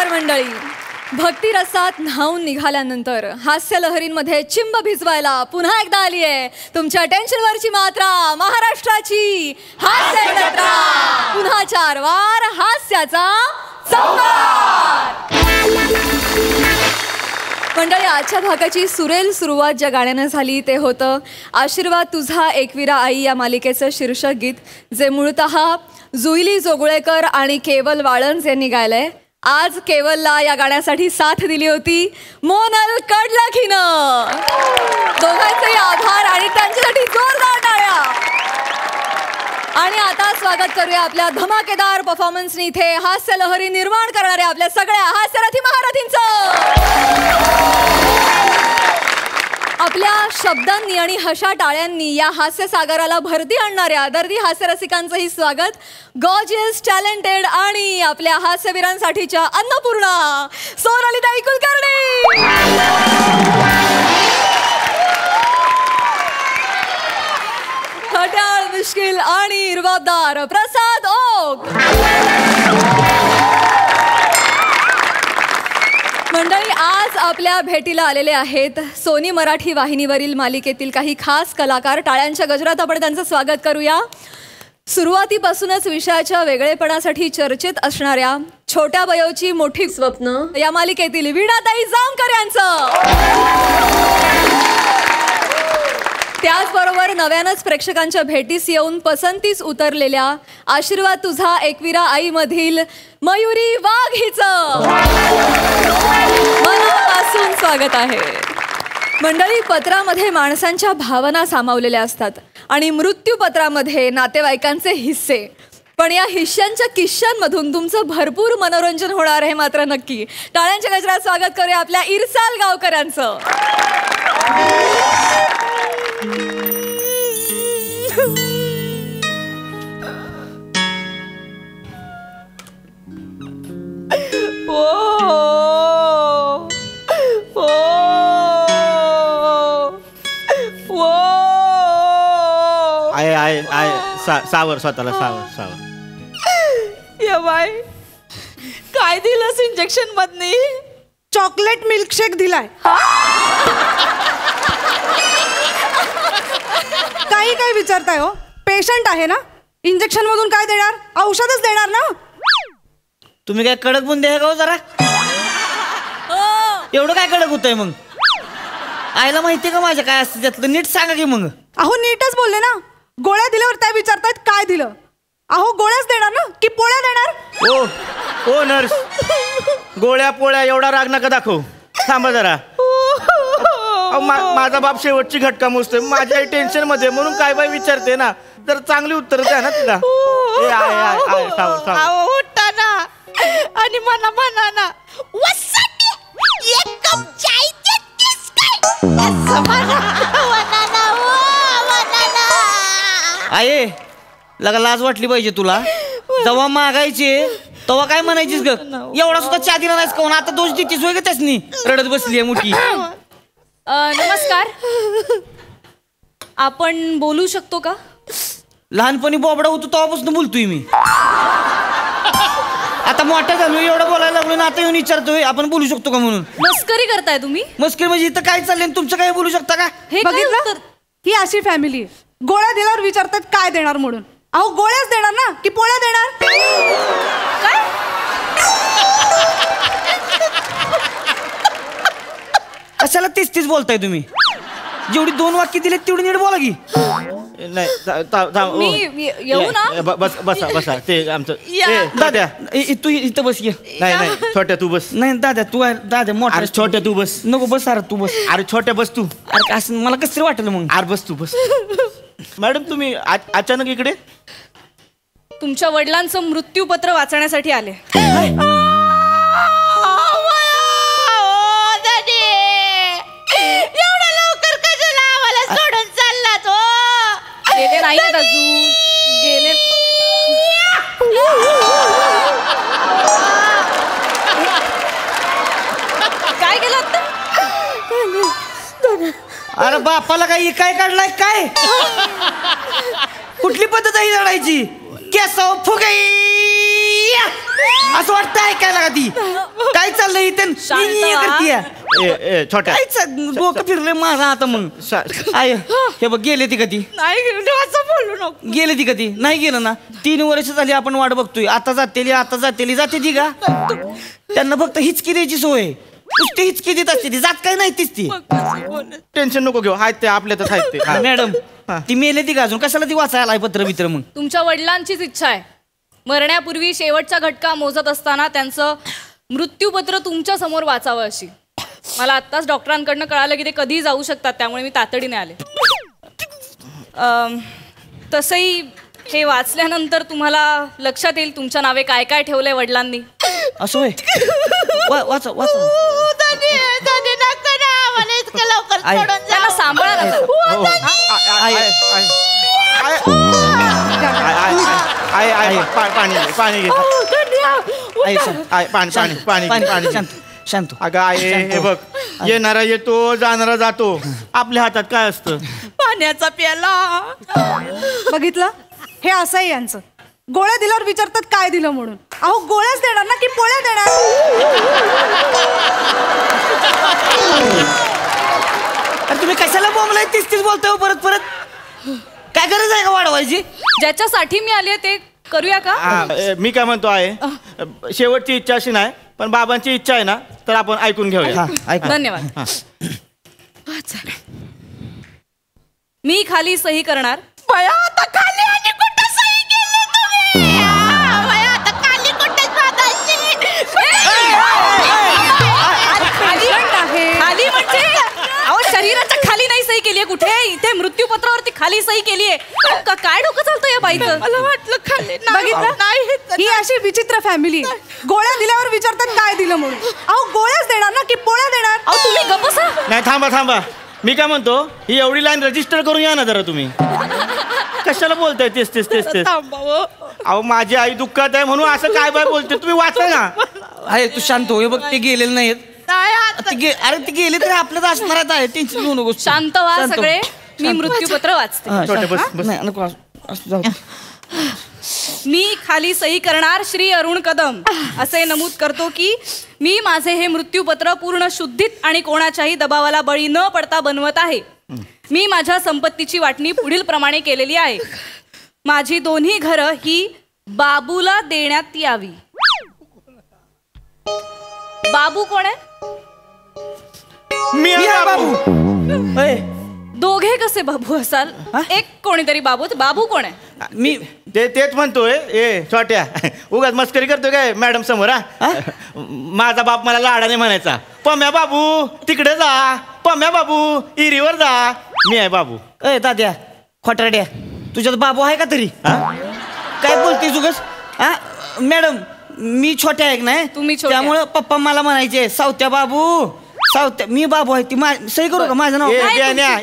नमस्कार मंडळी. भक्ती रसात न्हावून निघाल्यानंतर हास्य लहरींमध्ये चिंब भिजवायला पुन्हा एकदा आली आहे तुमच्या टेन्शनवरची मात्रा, महाराष्ट्राची हास्य जत्रा. पुन्हा 4 वार हास्याचा संवाद. मंडळी, आजच्या भागाची सुरेल सुरुवात ज्या गाण्यानं झाली ते होतं आशीर्वाद तुझा एकविरा आई या मालिकेचं शीर्षक गीत, जे मूळतः जुईली जोगळेकर आणि केवल वाळंज यांनी गायलंय. आज केवलला या गाण्यासाठी साथ दिली होती मोनल कडलखीनं. दोघांचेही आभार आणि त्यांच्यासाठी जोरदार टाळ्या. आणि आता स्वागत करूया आपल्या धमाकेदार परफॉर्मन्सनी इथे हास्य लहरी निर्माण करणाऱ्या आपल्या सगळ्या हास्यरथी महारथींचं. आपल्या शब्दांनी आणि हशा टाळ्यांनी या हास्य सागराला भरती आणणाऱ्या दर्दी हास्यरसिकांचंही स्वागत. गॉर्जियस, टॅलेंटेड आणि आपल्या हास्यवीरांसाठीच्या अन्नपूर्णा सोनालीताई कुलकर्णी. खट्याळ, मिश्किल आणि रुबाबदार प्रसाद ओक. मंडळी, आज आपल्या भेटीला आलेले आहेत सोनी मराठी वाहिनीवरील मालिकेतील काही खास कलाकार. टाळ्यांच्या गजरात आपण त्यांचं स्वागत करूया. सुरुवातीपासूनच विषयाच्या वेगळेपणासाठी चर्चेत असणाऱ्या छोट्या वयोची मोठी स्वप्न या मालिकेतील वीणाताई जामकर यांचं. त्याचबरोबर नव्यानंच प्रेक्षकांच्या भेटीस येऊन पसंतीस उतरलेल्या आशीर्वाद तुझा एकविरा आई मधील मयुरी वाघ हिचं मनापासून स्वागत आहे. मंडळी, पत्रामध्ये माणसांच्या भावना सामावलेल्या असतात आणि मृत्यूपत्रामध्ये नातेवाईकांचे हिस्से. पण या हिस्स्यांच्या किश्श्यांमधून तुमचं भरपूर मनोरंजन होणार आहे मात्र नक्की. टाळ्यांच्या गजरात स्वागत करूया आपल्या इरसाल गावकरांचं. सावर स्वतःला सावर. या बाय, काय दिलंस इंजेक्शन मधनी? चॉकलेट मिल्कशेक दिलाय. काही विचारताय हो? पेशंट आहे ना, इंजेक्शन मधून काय देणार? औषधच देणार ना. तुम्ही काय कडक बुंदे आहे का हो जरा? एवढं काय कडक होतंय मग? आईला माहितीये का माझ्या काय असतं त्यातलं? नीट सांगा की मग. अहो नीटच बोलले ना. गोळ्या दिल्यावर त्या विचारतायत काय दिलं. अहो गोळ्याच देणार ना की पोळ्या देणार? ओ नर्स, गोळ्या पोळ्या एवढा राग नका दाखव. थांबा जरा. माझा बाप शेवटची घटका मोजतोय. माझ्या टेन्शन मध्ये म्हणून काय बाय विचारते ना, तर चांगली उत्तर द्या ना तिला. उठा ना आणि म्हणा ना, एक कप चाय देतेस काय? आये, लगा लाज वाटली पाहिजे तुला. जेव्हा मागायचे तेव्हा काय म्हणायचीस ग? एवढा सुद्धा चहा दिला नाहीस कोण? आता दोष देतीस होय ग त्यासनी? रडत बसली आहे मोठी. नमस्कार, आपण बोलू शकतो का? लहानपणी बोबडा होतो तेव्हापासून बोलतोय मी. आता मोठा झालो, एवढं बोलायला लागलो ना, आता येऊन विचारतोय आपण बोलू शकतो का म्हणून. मस्करी करताय तुम्ही? मस्करी म्हणजे इथं काय चाललंय? तुमचं काय बोलू शकता का? हे बघितलं, ही अशी फॅमिली आहे. गोळ्या दिल्यावर विचारतात काय देणार म्हणून. अहो गोळ्याच देणार ना की पोळ्या देणार? काय? कशाला तीच बोलताय तुम्ही? जेवढी 2 वाक्य दिले तेवढी नीट बोला की. नाही मी येऊ ना? बसा ते आमचं. दाद्या तू इथं बस. ये. नाही छोट्या तू बस. नाही दाद्या तू दाद्या मोठा. अरे छोट्या तू बस. नको बस. अरे तू बस. अरे छोट्या बस तू. अरे असं मला कसं वाटलं मग. अरे बस तू बस. मॅडम तुम्ही अचानक इकडे? तुमच्या वडिलांचं मृत्यूपत्र वाचण्यासाठी आले. एवढ्या लवकर कशाला आम्हाला सोडून चाललात हो? गेले नाहीत अजून. गेले काय केलं आता? अरे बापाला काय काढलाय काय? कुठली पद्धत आहे लढायची? केसाव फुगाई असं वाटतं ऐकायला का ती काय चाललंय इथे छोट्या डोकं फिरलंय माझं आता मग आय हे बघ गेले ती कधी नाही असं बोलू नको. गेले ती कधी नाही गेलं ना 3 वर्ष झाली आपण वाट बघतोय आता जाते ती का त्यांना फक्त हिचकी द्यायची सोय नुसती हिचकी देत असते ती जात काय नाही तीच ती टेन्शन नको घेऊ आहेत ते आपल्या तर आहेत ते मॅडम ती मेले ती का अजून कशाला ती वाचायला आहे पत्र बित्र मग तुमच्या वडिलांचीच इच्छा आहे. मरण्यापूर्वी शेवटचा घटका मोजत असताना त्यांचं मृत्यूपत्र तुमच्या समोर वाचावं अशी. मला आत्ताच डॉक्टरांकडनं कळालं की ते कधीही जाऊ शकतात, त्यामुळे मी तातडीने आले. तसंही हे वाचल्यानंतर तुम्हाला लक्षात येईल तुमच्या नावे काय काय ठेवलंय वडिलांनी. असं होय वाचा त्यांना सांभाळा ना. पाणी शांत अगं आहे हे बघ येणारा येतो जाणारा जातो आपल्या हातात काय असतं पाण्याचा प्याला. बघितलं हे असं आहे यांचं. गोळ्या दिल्यावर विचारतात काय दिलं म्हणून. अहो गोळ्याच देणार ना की पोळ्या देणार. अरे तुम्ही कशाला बोंबलाय तीच बोलतोय परत काय गरज आहे का वाढवायची. ज्याच्यासाठी मी आले ते करूया का. मी काय म्हणतो आहे शेवटची इच्छा अशी नाही पण बाबांची इच्छा आहे ना तर आपण ऐकून घेऊया. धन्यवाद. मी खाली सही करणार. आता खाली आणि कुठं सही केली तुम्ही. आता खाली कुठे खाली म्हणजे अहो शरीराच्या खाली नाही सही केलीये कुठे. इथे मृत्यूपत्रावरती खाली सही केलीये. काय डोकं चालतं या बाईचं. मला वाटलं खाली बघितलं नाही. ही अशी विचित्र फॅमिली. गोळ्या दिल्यावर विचारतात काय दिलं म्हणून. अहो गोळ्याच देणार ना की पोळ्या देणार. अहो तुम्ही गप्प बसा. नाही थांबा मी काय म्हणतो ही एवढी लाईन रजिस्टर करून या ना जरा तुम्ही. कशाला बोलताय तेच अहो माझी आई दुःखात आहे म्हणून असं काय बोलते तुम्ही वाचा ना. आहे तू शांत हो. हे बघ ते गेलेले नाहीत. अरे ते गेले तरी आपल्याला असणार आहे. टेन्शन घेऊ नको. शांत व्हा सगळे. मी मृत्यूपत्र वाचते. छोटे बस नाही नको जाऊ. मी खाली सही करणार श्री अरुण कदम असे नमूद करतो की मी माझे हे मृत्यूपत्र पूर्ण शुद्धीत आणि कोणाच्याही दबावाला बळी न पडता बनवत आहे. मी माझ्या संपत्तीची वाटणी पुढील प्रमाणे केलेली आहे. माझी 2 घरं ही बाबूला देण्यात यावी. बाबू कोण आहे. मी बाबू दोघे कसे बाबू असाल. एक कोणीतरी बाबू. बाबू कोण आहे. मी तेच म्हणतोय छोट्या उगाच मस्करी करतोय काय मॅडम समोर. माझा बाप मला लाडाने म्हणायचा पम्या बाबू तिकडे जा पम्या बाबू इरीवर जा. मी आहे बाबू. दाद्या खोटारड्या तुझ्यात बाबू आहे का तरी. काय बोलते उगाच. मॅडम मी छोट्या आहे नाही तुम्ही त्यामुळे पप्पा मला म्हणायचे सावत्या बाबू सावत्या. मी बाबू आहे ती सही करू का माझं नाव.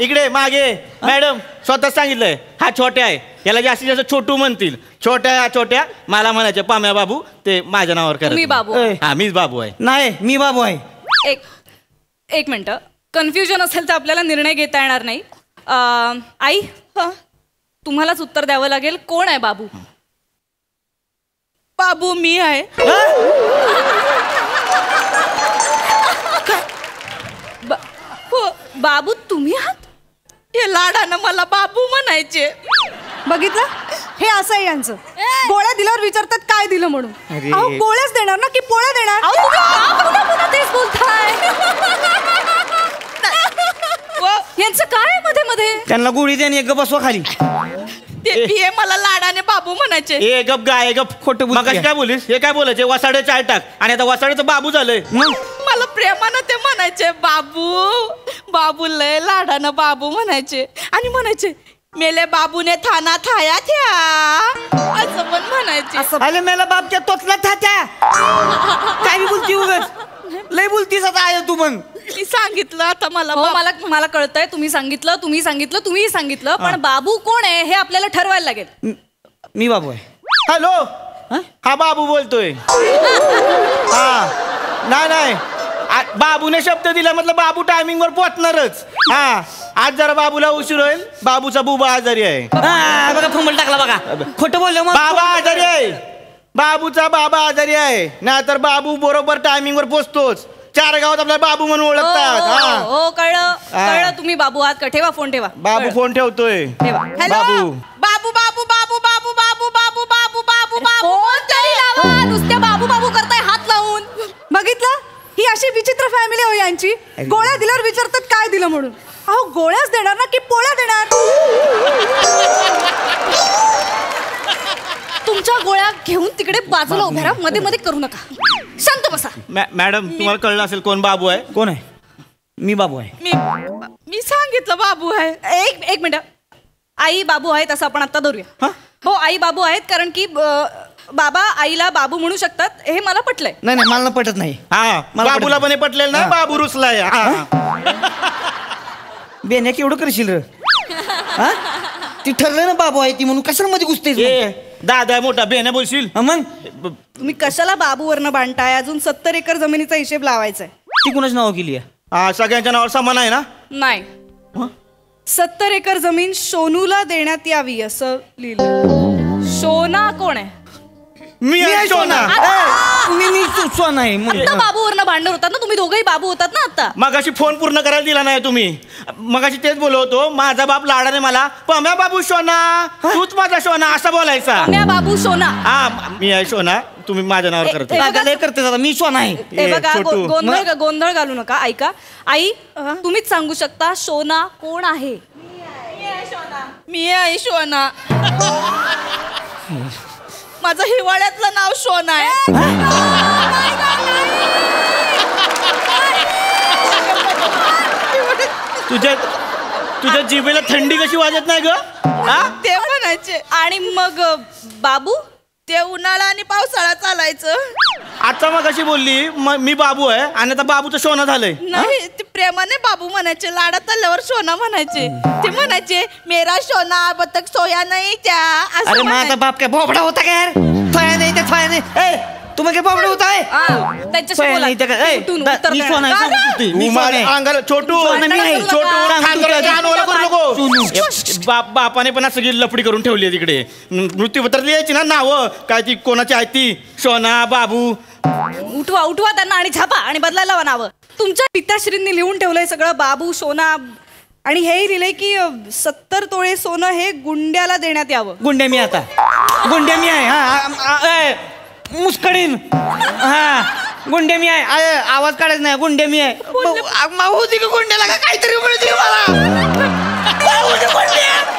इकडे मागे मॅडम स्वतः सांगितलंय हा छोट्या आहे. याला जास्तीत जास्त छोटू म्हणतील. छोट्या मला म्हणायचे पाम्या बाबू ते माझ्या नावावर करा. मी बाबू. हा मीच बाबू आहे. नाही मी बाबू आहे. एक मिनिट. कन्फ्युजन असेल तर आपल्याला निर्णय घेता येणार नाही. आई तुम्हालाच उत्तर द्यावं लागेल. कोण आहे बाबू. बाबू मी आहे. बाबू तुम्ही आहात. हे लाडानं मला बाबू म्हणायचे. बघितलं हे असं आहे यांचं. गोळ्या दिल्यावर विचारतात काय दिलं म्हणून. अहो गोळ्याच देणार ना की पोळ्या देणार. अहो तुम्ही पुन्हा तेच बोलताय. यांचं काय मध्ये त्यांना गोळी द्या एक बसवा खाली. ते मला लाडाने बाबू म्हणायचे. ए गप गाय गप खोटं बोल. मग काय बोलीस हे काय बोलायचे वसाडे चाय टाक आणि आता वसाड्याचं बाबू झालंय. मला प्रेमानं ते म्हणायचे बाबू लय लाडानं बाबू म्हणायचे. आणि म्हणायचे मेले बाबूने थाना थाया थ्या असं पण म्हणायचे. अरे मेला बापच्या तोतला थात्या. काय बोलती उगाच लय बोलतीस आता आहे तू मग. मी सांगितलं आता मला. हो मला कळतंय. तुम्ही सांगितलं पण बाबू कोण आहे हे आपल्याला ठरवायला लागेल. मी बाबू आहे. हॅलो हा बाबू बोलतोय. हा नाही बाबूने शब्द दिला म्हटलं बाबू टायमिंग वर पोहोचणारच. हा आज जरा बाबूला उशीर होईल. बाबूचा बुबा आजारी आहे. बघा फंबल टाकला बघा. खोटं बोललो मग. बाबा आजारी आहे. बाबूचा बाबा आजारी आहे नाहीतर बाबू बरोबर टायमिंगवर पोचतोच. 4 गावात आपल्याला बाबू म्हणून ओळखतात. हा. हो कळलं तुम्ही बाबू आहात का? ठेवा फोन ठेवा. बाबू फोन ठेवतोय. हॅलो बाबू बाबू बाबू बाबू बाबू बाबू बाबू बाबू बाबू बाबू फोन तरी लावा. नुसत्या बाबू बाबू करताय हात लावून. बघितलं ही अशी विचित्र फॅमिली हो यांची. गोळ्या दिल्यावर विचारतात काय दिलं म्हणून. अहो गोळ्याच देणार ना की पोळ्या देणार. तुमच्या गोळ्या घेऊन तिकडे बाजूला उभ्या राहा. मध्ये मध्ये करू नका. शांत बसा. मॅडम तुम्हाला कळलं असेल कोण बाबू आहे. कोण आहे? मी बाबू आहे. मी सांगितलं बाबू आहे. एक मिनिट. आई बाबू आहेत असं आपण आता धरूया. हो आई बाबू आहेत कारण की बाबा आईला बाबू म्हणू शकतात हे मला पटलंय. नाही मला पटत नाही. हा मला बाबूला पण हे पटलेलं ना. बाबू रुसलाय. बेन्या केवढं करशील र? ती ठरलं ना बाबू आहे ती म्हणून कशाला मध्ये घुसतेस? दादा मोठा बेन्या बोलशील. मग तुम्ही कशाला बाबूवरनं भांडताय? अजून 70 एकर जमिनीचा हिशेब लावायचा आहे. ती कुणाच नाव केली आहे? हा सगळ्यांच्या नावावर समान आहे ना. नाही 70 एकर जमीन शोनूला देण्यात यावी असं लिहिलं. शोना कोण आहे? मी आहे सोना. मी सोना आहे आता बाबूवरनं भांडण होतात ना. तुम्ही दोघंही बाबू होतात ना आता. मगाशी फोन पूर्ण करायला दिला नाही तुम्ही. मगाशी तेच बोलवतो माझा बाप लाडाने मला पम्या बाबू सोना तूच माझा सोना असा बोलायचा. म्या बाबू सोना. हा मी आहे सोना तुम्ही माझ्या नावावर करतो. करते दादा मी सोना आहे. हे बघा छोटू. गोंधळ घालू नका. ऐका आई तुम्हीच सांगू शकता शोना कोण आहे? मी आहे शोना. माझं हिवाळ्यातलं नाव शोना आहे. तुझ्या जिभेला थंडी कशी वाजत नाही ग? ते म्हणायचे. आणि मग बाबू ते उन्हाळा आणि पावसाळा चालायचं. आता मग कशी बोलली मी बाबू आहे आणि आता बाबूचं सोना झालंय. नाही ते प्रेमाने बाबू म्हणायचे. लाडात आल्यावर सोना म्हणायचे. ते म्हणायचे मेरा सोना बतक सोया नाही त्या असं अरे म्हणायचे. माझा बाप काय बोबडा होता काय यार? थोया नाही त्या थोया नाही. तुम्ही काय बोबडा होता आहे? त्यांच्याशी सोया बोला. नाही त्या काय? उठून उत्तर मी देणार. सोना आहे, सांगतो तू. मी सोना आहे. अंगाला छोटू भांडण करू नका. छोटू सांगतो कान ओला करू नको. सोनू. बापाने पण असं सगळी लफडी करून ठेवली आहे तिकडे. मृत्यूपत्र लिहायची ना नावं काय ती कोणाची आहे ती सोना बाबू. उठवा त्यांना आणि छापा आणि बदलायला लावा नावं. तुमच्या पिताश्रींनी लिहून ठेवलंय सगळं बाबू सोना आणि हेही लिहिलंय की 70 तोळे सोनं हे गुंड्याला देण्यात यावं. गुंड्या मी आता. गुंड्या मी आहे. हा मुस्कडीन. हा गुंड्या मी आहे. आवाज काढायचा नाही. गुंड्या मी आहे. होती का गुंड्याला का काहीतरी मिळते मला.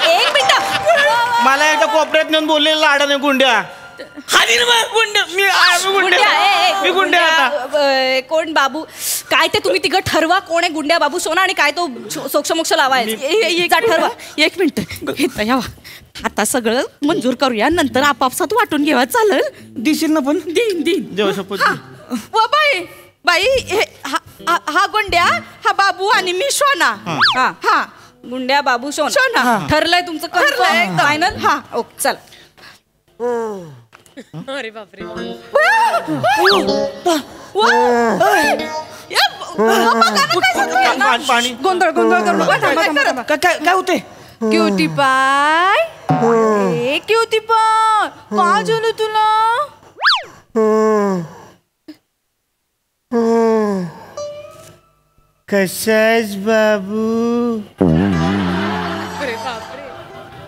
एक मिनिट. मला एकदा कोपऱ्यात नेऊन बोलले लाडाने गुंड्या. मी गुंड्या आता. कोण बाबू काय ते तुम्ही तिघं ठरवा कोण आहे गुंड्या बाबू सोना आणि काय तो सोक्षमोक्ष लावायचा ठरवा. एक मिनिट यावा. आता सगळं मंजूर करूया नंतर आपापसात वाटून घेवा चालेल. दिसेल ना पण. दिन जेव्हा शपथ. व बाई हा गुंड्या हा बाबू आणि मी सोना. हा गुंड्या बाबू सोना सोना. ठरलंय तुमचं ठरलंय एकदम. फायनल. हा ओके चला. अरे बापरे. पाणी गोंधळ करू नका. थांबा. काय होते? क्युटी पाय. क्युटी पाय काय झालं तुला? कशाच बाबू?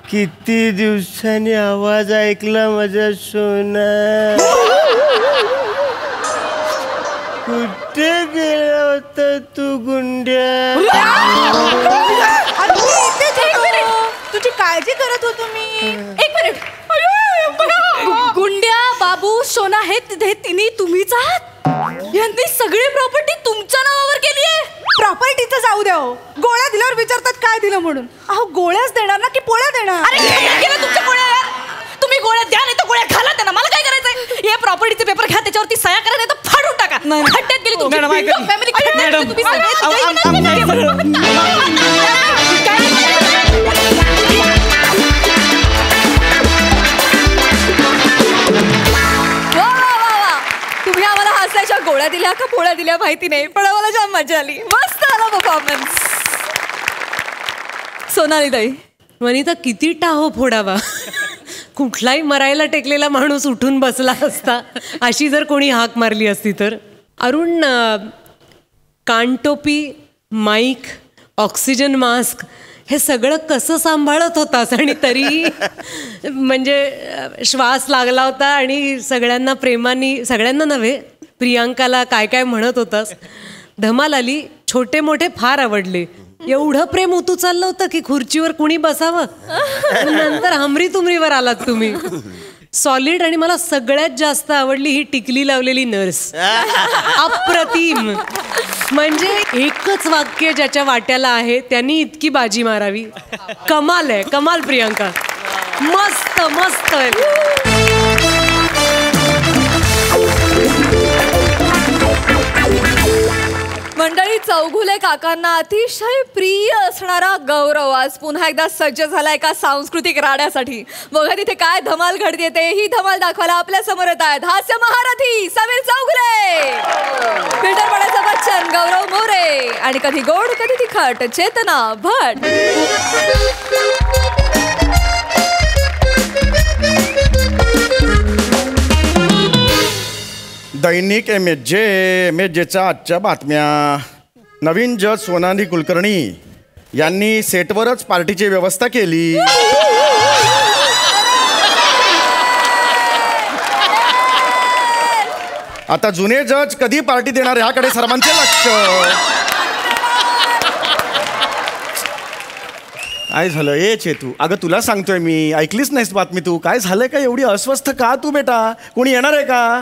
किती दिवसांनी आवाज ऐकला माझा सोना. कुठे गेला होता तू गुंड्या? तुझी काळजी करत होतो मी. एक मिनिट. गुंड्या बाबू सोना हे तिन्ही तुम्हीच आहात. यांनी सगळी प्रॉपर्टी तुमच्या नावावर केली आहे. प्रॉपर्टीचं जाऊ द्या हो. गोळ्या दिल्यावर विचारतात काय दिलं म्हणून. अहो गोळ्याच देणार ना की पोळ्या देणार. अरे काय केलं तुमच्या गोळ्या यार? तुम्ही गोळ्या द्या नाही तर गोळ्या घाला त्यांना. मला काय करायचंय? हे प्रॉपर्टीचे पेपर घ्या त्याच्यावरती सह्या करा नाही तर फाडून टाका. खड्ड्यात गेली तुमची फॅमिली. तुम्ही आम्हाला हसायच्या गोळ्या दिल्या का पोळ्या दिल्या माहिती नाही पण आम्हाला जाम मजा आली. मस्त आला परफॉर्मन्स. सोनाली ताई वनिता किती टाहो फोडावा. कुठलाही मरायला टेकलेला माणूस उठून बसला असता अशी जर कोणी हाक मारली असती तर. अरुण, कानटोपी, माईक, ऑक्सिजन मास्क हे सगळं कसं सांभाळत होतास? आणि तरी म्हणजे श्वास लागला होता आणि सगळ्यांना प्रेमाने, सगळ्यांना नव्हे प्रियांकाला काय काय म्हणत होतास. धमाल आली. छोटे मोठे फार आवडले. एवढं प्रेम उतू चाललं होतं की खुर्चीवर कुणी बसावं. नंतर हमरी तुमरीवर आलात तुम्ही. सॉलिड. आणि मला सगळ्यात जास्त आवडली ही टिकली लावलेली नर्स. अप्रतिम. म्हणजे एकच वाक्य ज्याच्या वाट्याला आहे त्यांनी इतकी बाजी मारावी. कमाल आहे, कमाल प्रियांका. मस्त मस्त. मंडळी, चौगुले काकांना अतिशय प्रिय असणारा गौरव आज पुन्हा एकदा सज्ज झाला एका सांस्कृतिक राड्यासाठी. बघा तिथे काय धमाल घडते ते. ही धमाल दाखवायला आपल्या समोर येत आहेत हास्य महारथी समीर चौगुले, पीटर पाड्याचा बच्चन गौरव मोरे आणि कधी गोड कधी तिखट चेतना भट. दैनिक एमएचजेच्या आजच्या बातम्या. नवीन जज सोनाली कुलकर्णी यांनी सेटवरच पार्टीची व्यवस्था केली. आता जुने जज कधी पार्टी देणार ह्याकडे सर्वांचे लक्ष. काय झालं ए चेतू? अगं तुला सांगतोय मी, ऐकलीच नाहीस बातमी तू? काय झालंय का? एवढी अस्वस्थ का तू बेटा? कोणी येणार आहे का?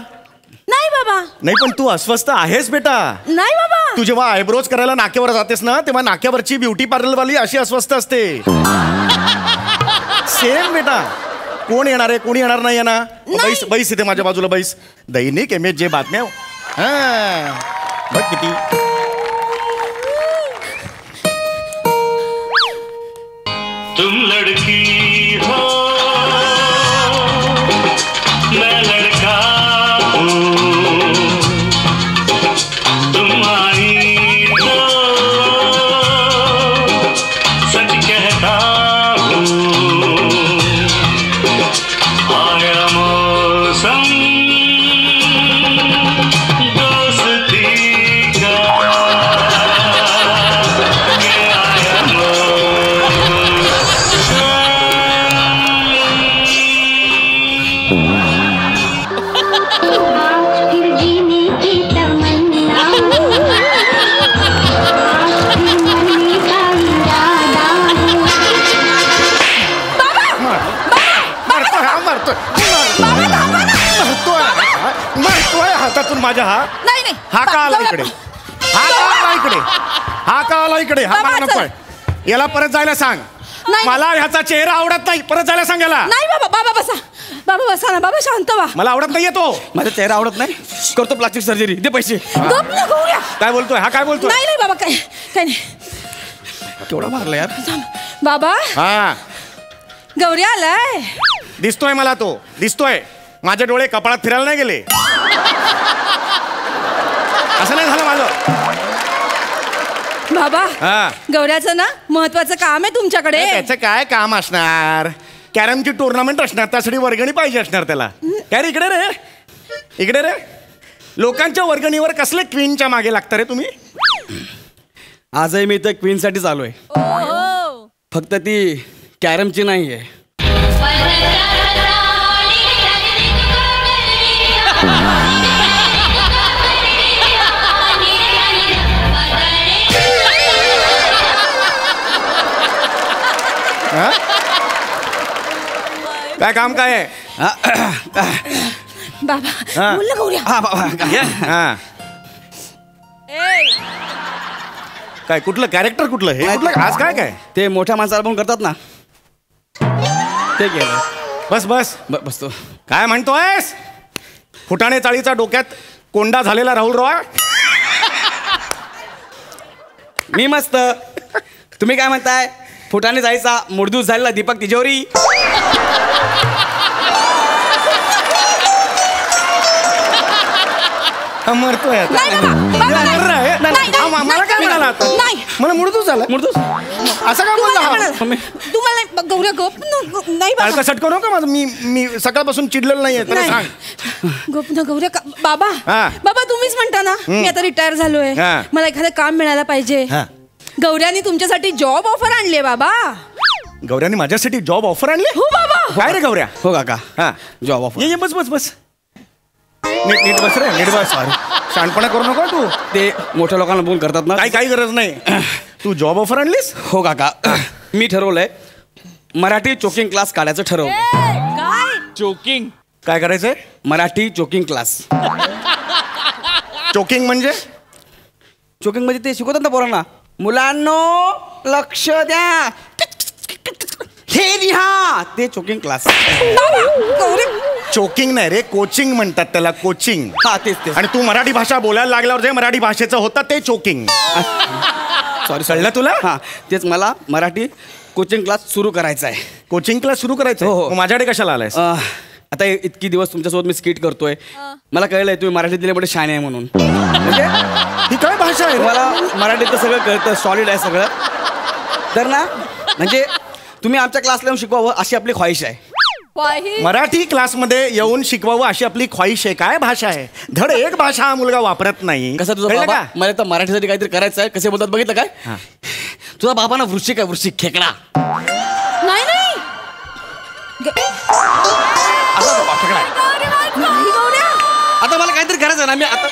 नाही बाबा. नाही पण तू अस्वस्थ आहेस बेटा. नाही बाबा. तू जेव्हा आयब्रोज करायला नाक्यावर जातेस ना तेव्हा नाक्यावरची ब्युटी पार्लरवाली अशी अस्वस्थ असते. सेम बेटा. कोण येणार आहे, कोणी येणार नाही ना? बैस बैस इथे माझ्या बाजूला बैस. दैनिक एमएचजे बातम्या. हा बघ किती. तुम लड़की हो मैं लड़का हूँ, तुम आई हो सच कहता हूँ, आया मौसम दोस्ती का, ये आया हातातून माझ्या. हा नाही. हा का आला इकडे? हा का आला इकडे? हा का आला इकडे? हा मला नकोय. याला परत जायला सांग. मला ह्याचा चेहरा आवडत नाही. परत जायला सांग याला. नाही बाबा. बाबा बसा. बाबा बसा ना. बाबा शांत व्हा. मला आवडत नाहीये तो. माझा चेहरा आवडत नाही. करतो प्लास्टिक सर्जरी. दे पैसे. गप नको होऊया. काय बोलतोय हा? काय बोलतोय? नाही बाबा. काय काय नाही. केवढा मारला यार. बाबा हा गौरी आलाय. दिसतोय मला तो. दिसतोय. माझे डोळे कपाळात फिरायला नाही गेले. असं नाही झालं माझं. बाबा हा गौऱ्याचं ना महत्वाचं काम आहे तुमच्याकडे. त्याचं काय काम असणार? कॅरमची टुर्नामेंट असणार. त्यासाठी वर्गणी पाहिजे असणार त्याला. काय रे इकडे रे. इकडे रे. लोकांच्या वर्गणीवर कसले क्वीनच्या मागे लागता रे तुम्ही? आजही मी इथं क्वीनसाठीच आलोय. फक्त ती कॅरमची नाही आहे. काय काम काय आहे? बाबा बोल ना गौऱ्या. हा बाबा. हा काय कुठलं कॅरेक्टर कुठलं हे? कुठलं आज काय काय? ते मोठ्या माणसाला पण करतात ना ते केलं. बस बस बसतो. काय म्हणतोयस? फुटाणे चाळीचा डोक्यात कोंडा झालेला राहुल रॉय. मी मस्त. तुम्ही काय म्हणताय? फुटाणे जायचा मुडदूस झालेला दीपक तिजोरी. मरतोय नाही बाबा. बाबा, नाही. मला काय म्हणाला? झाला आता नाही. मला मुडतूस झाला मुडतूस असं काय बोलला हा? तुम्हाला गौऱ्या गप नाही बाबा. का सटकं नको माझं मी सकाळपासून चिडलेलं नाहीये त्याला नाही. सांग गप ना गौऱ्या बाबा हा. बाबा तुम्हीच म्हणता ना मी आता रिटायर झालोय हा. मला एखादं काम मिळायला पाहिजे. हा. गौऱ्यानी तुमच्यासाठी जॉब ऑफर आणली बाबा. गौऱ्याने माझ्यासाठी जॉब ऑफर आणली हो बाबा. काय रे गौऱ्या हो काका हा जॉब ऑफर ये बस बस बस नीट बस रे नीट बस शहाणपणा करू नको तू ते मोठ्या लोकांना बोल करतात ना काही गरज नाही तू जॉब ऑफर आणलीस हो काका मी ठरवलंय मराठी चोकिंग क्लास काढायचं ठरवलं. काय चोकिंग काय करायचंय मराठी चोकिंग क्लास. चोकिंग म्हणजे चोकिंग म्हणजे ते शिकवतात ना पोरांना मुलांनो लक्ष द्या हे लिहा ते चोकिंग क्लास. चोकिंग नाही रे कोचिंग म्हणतात त्याला कोचिंग. हा तेच आणि तू मराठी भाषा बोलायला लागल्यावर जे मराठी भाषेचं होतं ते चोकिंग. सॉरी कळलं तुला हा तेच मला मराठी कोचिंग क्लास सुरू करायचा आहे. कोचिंग क्लास सुरू करायचं हो, हो. मग माझ्याकडे कशाला आलायस आता इतकी दिवस तुमच्यासोबत मी स्किट करतोय मला कळलंय तुम्ही मराठीत दिल्यामुळे शाणे आहे म्हणून. म्हणजे ही काय भाषा आहे मला मराठीतलं सगळं कळतं सॉलिड आहे सगळं तर ना म्हणजे तुम्ही आमच्या क्लासला येऊन शिकवावं अशी आपली ख्वाहिश आहे. मराठी क्लासमध्ये येऊन शिकवावं अशी आपली ख्वाहिश आहे. काय भाषा आहे धड एक भाषा हा मुलगा वापरत नाही. कसं तुझा कळलं बाबा का? मला तर मराठीसाठी काहीतरी करायचं आहे कसे बोलतात बघितलं काय तुझा बाबा ना वृश्चिक आहे वृश्चिक खेकडा. नाही नाही असा बाबा खेकडा आहे. नाही गौऱ्या. आता मला काहीतरी करायचं ना मी आता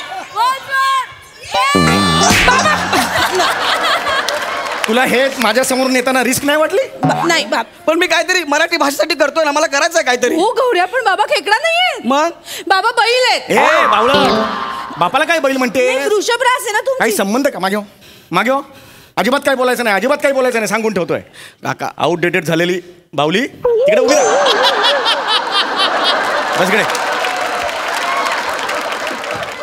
तुला हे माझ्या समोर नेताना रिस्क नाही वाटली. नाही बाप. पण मी काहीतरी मराठी भाषेसाठी करतोय ना मला करायचं आहे काहीतरी. हो गौऱ्या पण बाबा खेकडा नाहीये मग बाबा बैल आहेत. ए बावळा बापाला काय बैल म्हणते नाही, वृषभरास आहे ना काही तुमची. संबंध का मागे अजिबात काय बोलायचं नाही अजिबात काय बोलायचं नाही सांगून ठेवतोय. काका आउटडेटेड झालेली बावली तिकडे उभी राहा. बस इकडे.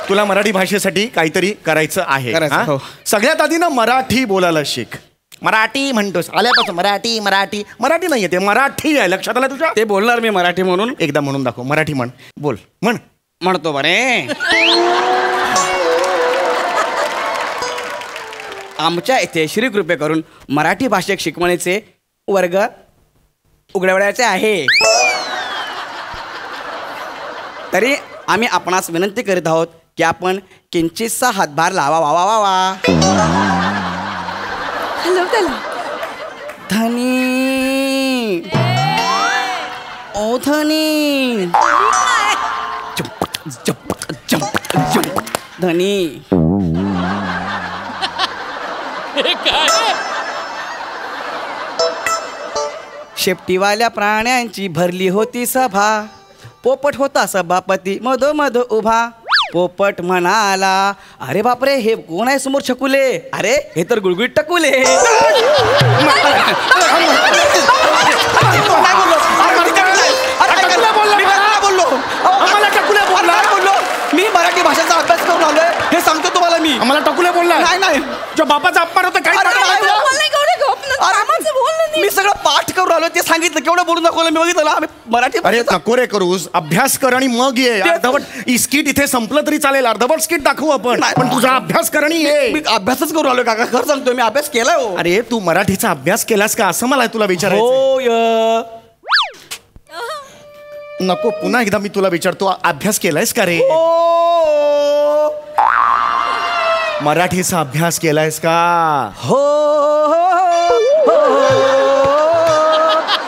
तुला मराठी भाषेसाठी काहीतरी करायचं आहे करायचं, हा? हो. सगळ्यात आधी ना मराठी बोलायला शिक. मराठी म्हणतोस आल्यापासून मराठी मराठी मराठी नाहीये ते मराठी आहे लक्षात आलं तुझ्या. ते बोलणार मी मराठी म्हणून एकदा म्हणून दाखव मराठी म्हण बोल म्हण म्हणतो बरे आमच्या इथे श्रीकृपे करून मराठी भाषिक शिकवणीचे वर्ग उघडवण्याचे आहे. तरी आम्ही आपणास विनंती करीत आहोत की आपण किंचितसा हातभार लावा वा वा वा वा. हॅलो त्याला धनी ओ धनी धनी शेपटीवाल्या प्राण्यांची भरली होती सभा. पोपट होता सभापती मधोमध उभा. पोपट म्हणाला अरे बापरे हे कोण आहे समोर छकुले अरे हे तर गुळगुळीत टकुले. मी मराठी भाषेचा अभ्यास करून आलोय हे सांगतो तुम्हाला मी. आम्हाला टकुले बोलला नाही नाही जो बापाचा अपमान होता काय मी सगळं पाठ करून आलो ते सांगितलं केवढं बोलून दाखवलं मी बघितलं आम्ही मराठी अरे नको रे करूस अभ्यास कर आणि मग ये. अर्धवट स्किट इथे संपलं तरी चालेल अर्धवट स्किट दाखवू आपण पण तुझा अभ्यास कर आणि ये. मी अभ्यासच करून आलोय काका खरं सांगतोय मी अभ्यास केलाय हो. अरे तू मराठीचा अभ्यास केलास का असं मला तुला विचारायचं. हो नको पुन्हा एकदा मी तुला विचारतो अभ्यास केलायस का रे. मराठीचा अभ्यास केलायस का. हो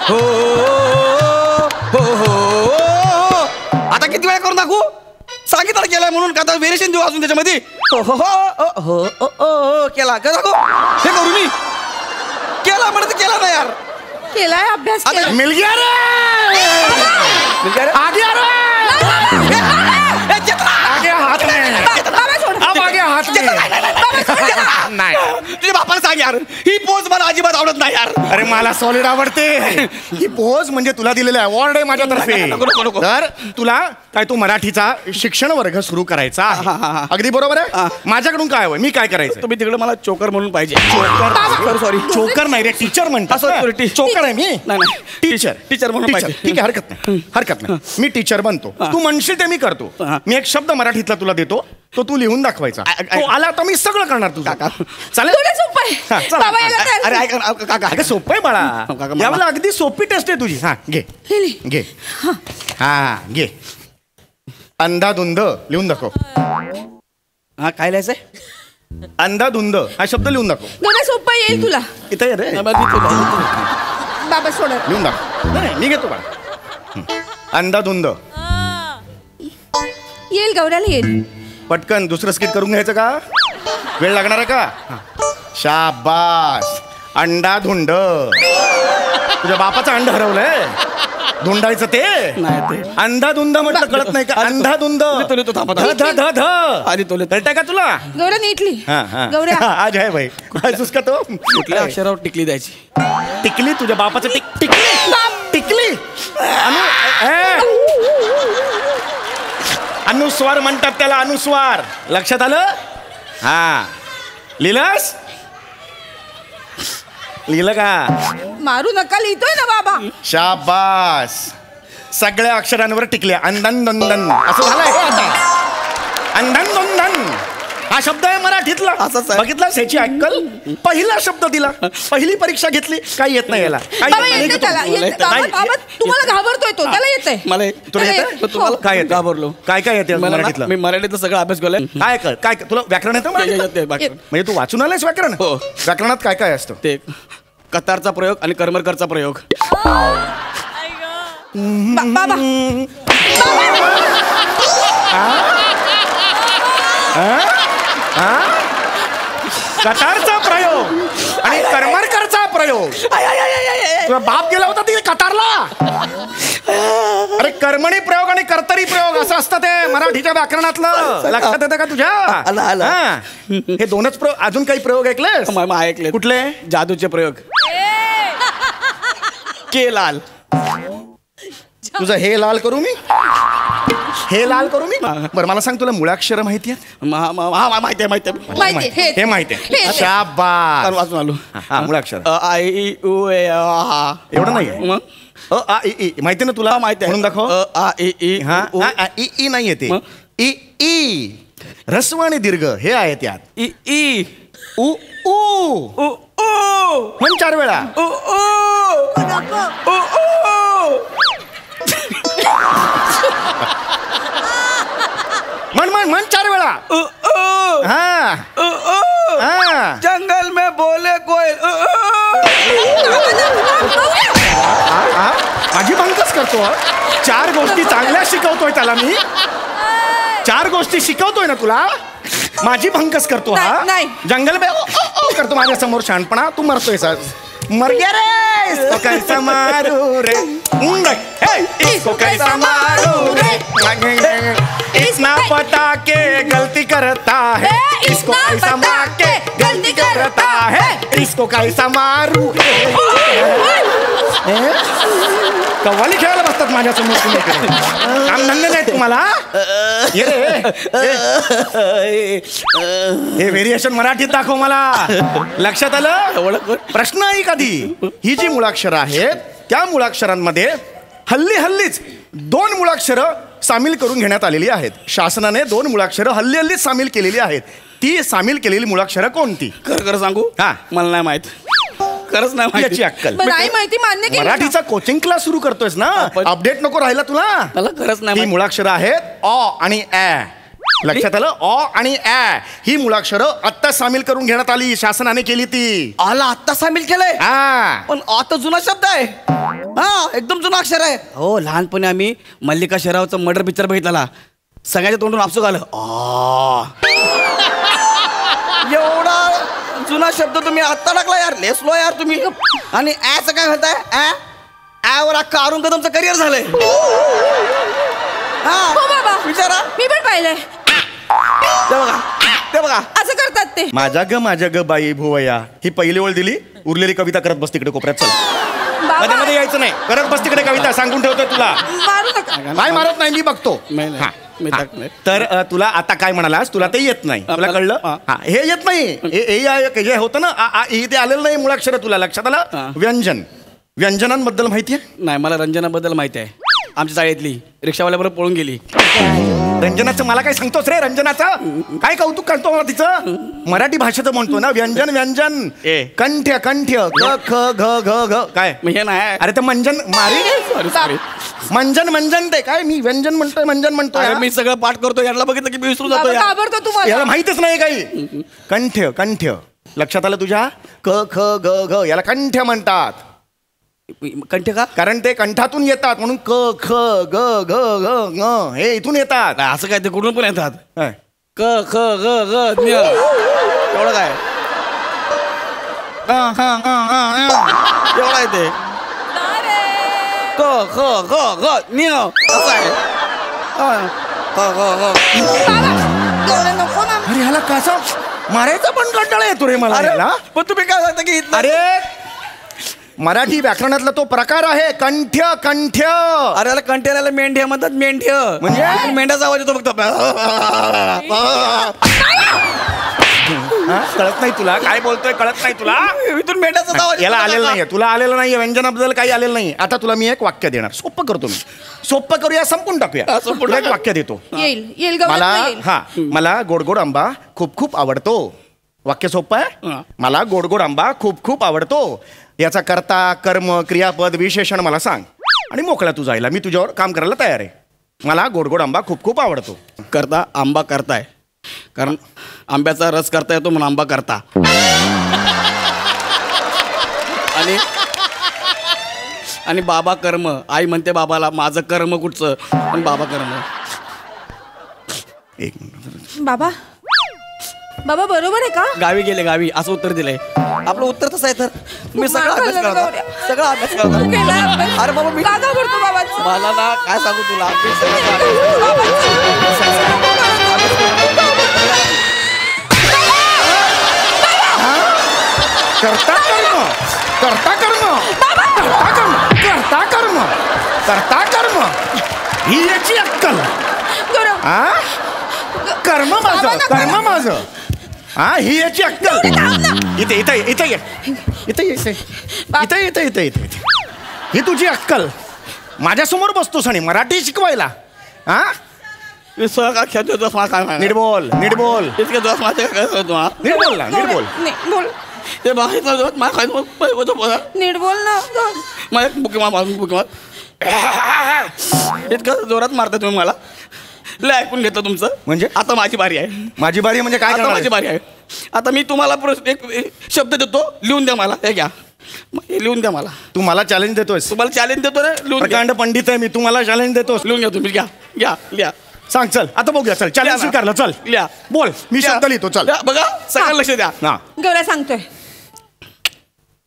हो हो आता किती वेळा करून दाखवू सांगितलं केलाय म्हणून का व्हेरिएशन देऊ अजून त्याच्यामध्ये. हो हो हो हो हो केला का दाखव हे करू मी केला म्हणत केला ना यार केलाय अभ्यास केलाय. मिल गया रे आ गया रे आगे हाथ में अब आगे हाथ में नाही तुझ्या बापाला सांग यार ही पोज मला अजिबात आवडत नाही यार. अरे मला सॉलिड आवडते ही पोज म्हणजे तुला दिलेला अवॉर्ड आहे माझ्यातर्फे. नको. तर तुला काय तू मराठीचा शिक्षण वर्ग सुरू करायचा आहे. अगदी बरोबर आहे. माझ्याकडून काय हवंय मी काय करायचं. तुम्ही तिकडे मला चोकर म्हणून पाहिजे. सॉरी चोकर नाही रे टीचर म्हणतात. चोकर आहे मी नाही टीचर म्हणून पाहिजे. ठीक आहे हरकत नाही मी टीचर बनतो तू म्हणशील ते मी करतो. मी एक शब्द मराठीतला तुला देतो तो तू लिहून दाखवायचा. तो आला तर मी सगळं करणार तुझं. चालेल थोडं सोपं आहे. हा, चला. बाबा याला काय- अरे ऐका ना, काका अगं सोपं आहे बाळा काका, यावेळेला अगदी सोपी टेस्ट आहे तुझी हा घे घे हा घे अंधाधुंद लिहून दाखव हा काय लिहायचंय? अंधाधुंद हा शब्द लिहून दाखव थोडं सोपं येईल तुला. इथं ये रे बाबा सोडा. लिहून दाखव नाही मी घेतो बाळा अंधाधुंद येईल गौऱ्याला येईल. पटकन दुसरं स्किट करून घ्यायचं का वेळ लागणार आहे का शाबास अंडाधुंड तुझ्या बापाचं अंड हरवलंय धुंडायचं ते नाही ते अंधाधुंद म्हटलं कळत नाही का अंधाधुंद लिहितो, थांबा, ध ध ध ध आधी तो लिहितो. कळतंय का तुला गौऱ्या नीटली. हा हा गौऱ्या आज आहे भाई कुठलायस का तो कुठल्या अक्षरावर टिकली द्यायची? टिकली तुझ्या बापाचं टिकली टिकली अनुस्वार म्हणतात त्याला अनुस्वार लक्षात आलं हा लिहिलंस लिहिलं का मारू नका लिहितोय ना बाबा. शाबास सगळ्या अक्षरांवर टिकल्या अंधन दंदन असं झालंय आता अंधन दंदन हा शब्द आहे मराठीतला असाच आहे. बघितला याची अक्कल पहिला शब्द दिला पहिली परीक्षा घेतली काही येत नाही याला काही बाबा येत नाही. येते त्याला. येते. बाबा नाही. बाबा, तुम्हाला घाबरतोय तो. त्याला येतंय. मला तुला अरे, येतं तुम्हाला काय येतं घाबरलो. काय काय येते मला ना, मराठीतलं मी मराठीतलं सगळं अभ्यास केलाय. काय कर काय तुला व्याकरण येतं मराठीतलं? येते व्याकरण. म्हणजे तू वाचून आलायस व्याकरण हो. व्याकरणात काय काय असतं ते कतारचा प्रयोग आणि करमरकरचा प्रयोग. बाबा कतारचा प्रयोग आणि करमरकरचा प्रयोग तुला बाप गेला होता ती कतारला अरे कर्मणी प्रयोग आणि कर्तरी प्रयोग असं असतं ते मराठीच्या व्याकरणातलं लक्षात येतं का तुझ्या आलं, आलं. हा. हे दोनच प्रयोग अजून काही प्रयोग ऐकलेस ऐकले कुठले जादूचे प्रयोग. के लाल तुझं हे लाल करू मी हे लाल करू मी बरं मला सांग तुला मुळाक्षर माहिती आहेत माहिती आहे माहिती आहे. हे माहिती हे. आहे शाबास वाचून आलो. हा मुळाक्षर आय ई उ ए आ. एवढं नाहीये मग आ इ ई माहिती ना तुला माहिती आहे. म्हणून दाखव आ ई ई हा उ. इ ई नाहीये ते मग? इ ई ह्रस्व आणि दीर्घ हे आहे त्यात ई ई उ ऊ उ उ म्हण 4 वेळा उ उ उ उ. म्हण 4 वेळा उ उ हा उ उ. हा जंगल में बोले कोयल. हा? माझी भंकच करतो 4 गोष्टी चांगल्या शिकवतोय त्याला मी 4 गोष्टी शिकवतोय ना तुला माझी भंकस करतो हा नाही. जंगल में करतो माझ्या समोर शहाणपणा तू मरतोय मर गया रे इसको कैसा मारू रे इसको कैसा मारू रे इतना पता के गलती करता है इसको कैसा मार के गलती करता है इसको कैसा मारू कव्वाली खेळायला बसतात माझ्या समोर तुम्ही काम धंदे नाही तुम्हाला ये रे हे व्हेरिएशन मराठीत दाखव मला लक्षात आलं प्रश्न आहे कधी ही जी मुळाक्षरं आहेत त्या मुळाक्षरांमध्ये हल्लीच 2 मुळाक्षरं सामील करून घेण्यात आलेली आहेत शासनाने 2 मुळाक्षरं हल्लीच सामील केलेली आहेत ती सामील केलेली मुळाक्षरं कोणती खरं सांगू हा मला नाही माहित खरंच नाही माहिती. याची अक्कल नाही माहिती मान्य केली. मराठीचा कोचिंग क्लास सुरू करतोयस ना अपडेट नको राहिला तुला मला खरंच नाही ही माहित. मुळाक्षरं आहेत अ आणि ॲ लक्षात आलं अ आणि ॲ ही मुळाक्षरं आत्ता सामील करून घेण्यात आली शासनाने केली ती आला आत्ता सामील केलंय हा पण आता जुना शब्द आहे हा एकदम जुना अक्षर आहे हो लहानपणी आम्ही मल्लिका शेरावचा मर्डर पिक्चर बघितला सगळ्याच्या तोंडून आपसू आलं एवढा जुना शब्द तुम्ही आत्ता टाकला यार लय स्लो यार तुम्ही आणि ॲचं काय म्हणताय ॲवर अख्खा अरुण कदमचं करिअर झालंय हो बाबा विचारा मी पण पाहिलंय. ते बघा असं करतात ते. माझ्या ग बाई भुवया ही पहिली ओळ दिली उरलेली कविता करत बस तिकडे कोपऱ्यात चल मध्ये मध्ये यायचं नाही करत बस तिकडे कविता सांगून ठेवतोय तुला मारू नका. काय मारत नाही मी बघतो हा. तर तुला आता काय म्हणालास तुला ते येत नाही तुला कळलं हा हे येत नाही जे होतं ना आ ई ते आलेलं नाही मुळाक्षर तुला लक्षात आलं व्यंजनांबद्दल माहिती आहे नाही मला रंजनाबद्दल माहिती आहे आमच्या शाळेतली रिक्षावाल्याबरोबर पळून गेली रंजनाचं मला काय सांगतोस रे? रंजनाचं काय कौतुक करतो मला तिचं? मराठी भाषेचं म्हणतो ना, व्यंजन व्यंजन कंठ्य कंठ्य ग ख घ घ घ काय हे नाही. अरे ते मंजन मारी मंजन मंजन ते काय मी व्यंजन म्हणतोय मंजन म्हणतोय. मी सगळं पाठ करतो, याला बघितलं की मी विसरून जातो. घाबरतो तुम्हाला. याला माहितच नाही काही. कंठ्य कंठ्य लक्षात आलं तुझ्या? क ख ग घ याला कंठ्य म्हणतात. कंठ्य का? कारण ते कंठातून येतात म्हणून क ख ग घ घ ङ हे इथून येतात. असं काय ते कुठून पण येतात. काय? क ख ग ग एवढं काय एवढं आहे ते. क ख ग ग असं आहे. अरे ह्याला कसा मारायचा पण कंटाळा येतो रे मला. पण तुम्ही काय सांगता की अरे मराठी व्याकरणातला तो प्रकार आहे कंठ्य कंठ्य. अरे याला कंठ्याला मेंढ्या म्हणतात. मेंढ्य म्हणजे मेंढ्याचा आवाज येतो फक्त. कळत नाही तुला काय बोलतोय? कळत नाही तुला? इथून मेंढ्याचा आवाज याला आलेलं नाहीये. तुला आलेलं नाहीये व्यंजनाबद्दल काही आलेलं नाही. आता तुला मी एक वाक्य देणार. सोपं करतो मी. सोपं करूया, संपून टाकूया. एक वाक्य देतो. येईल मला गोड गोड आंबा खूप खूप आवडतो. वाक्य सोपं आहे. मला गोड गोड आंबा खूप खूप आवडतो. याचा कर्ता कर्म क्रियापद विशेषण मला सांग आणि मोकळा तू जायला. मी तुझ्यावर काम करायला तयार आहे. मला गोड गोड आंबा खूप खूप आवडतो. करता आंबा करताय, कारण आंब्याचा रस करता येतो म्हणून आंबा करता. आणि बाबा कर्म. आई म्हणते बाबाला माझं कर्म कुठचं, पण बाबा कर्म. एक मिनिट. बाबा बरोबर आहे का? गावी गेले गावी असं उत्तर दिलंय. आपलं उत्तर तसं आहे. तर मी सगळा अभ्यास करतो. सगळा अभ्यास करतो. अरे बाबा मी मला ना काय सांगू तुला. करता कर्म करता कर्म करता कर्म करता कर्म करता कर्म ही याची अक्कल. कर्म माझं कर्म माझं ही याची अक्कल. इथे इथे इथे ये इथे इथे इथे इथे इथे इथे ही तुझी अक्कल. माझ्यासमोर बसतोस आणि मराठी शिकवायला. नीट बोल नीट बोल नीट बोल ना नीट बोल. ते बाहेर नीट बोल ना. माझ्या बुकी इतकं जोरात मारता तुम्ही मला. लय ऐकून घेतलं तुमचं. म्हणजे आता माझी बारी आहे. माझी बारी म्हणजे काय? माझी बारी आहे. आता मी तुम्हाला एक शब्द देतो, लिहून द्या मला. हे घ्या, हे लिहून द्या मला. तू मला चॅलेंज देतोय? तुम्हाला चॅलेंज देतो रे. लिहून प्रकांड पंडित आहे मी. तुम्हाला चॅलेंज देतोस? लिहून घ्या तुम्ही. घ्या घ्या लिहा. सांग. चल आता बघूया. चल चॅलेंज स्वीकारलं. चल लिहा. बोल. मी शब्द लिहितो. चल बघा सगळं लक्ष द्या. ना गौऱ्या सांगतोय.